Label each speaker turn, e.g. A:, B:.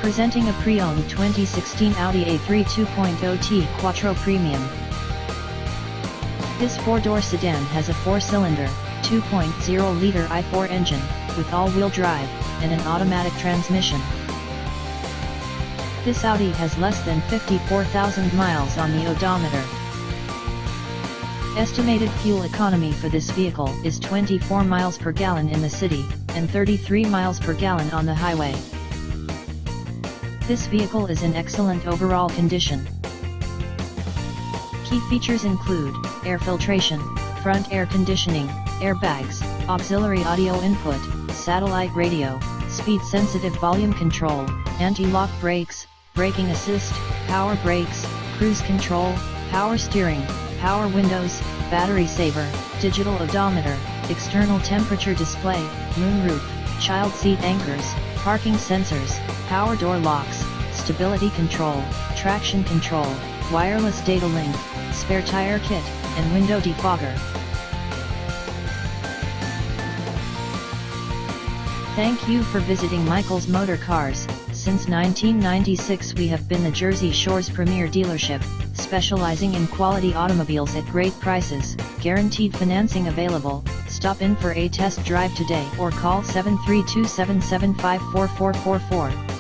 A: Presenting a pre-owned 2016 Audi A3 2.0T Quattro Premium. This four-door sedan has a four-cylinder, 2.0-liter i4 engine, with all-wheel drive, and an automatic transmission. This Audi has less than 54,000 miles on the odometer. Estimated fuel economy for this vehicle is 24 miles per gallon in the city, and 33 miles per gallon on the highway. This vehicle is in excellent overall condition. Key features include air filtration, front air conditioning, airbags, auxiliary audio input, satellite radio, speed-sensitive volume control, anti-lock brakes, braking assist, power brakes, cruise control, power steering, power windows, battery saver, digital odometer, external temperature display, moonroof, child seat anchors, parking sensors, power door locks, stability control, traction control, wireless data link, spare tire kit, and window defogger. Thank you for visiting Michael's Motorcars. Since 1996 we have been the Jersey Shore's premier dealership, specializing in quality automobiles at great prices, guaranteed financing available. Stop in for a test drive today or call 732-775-4444.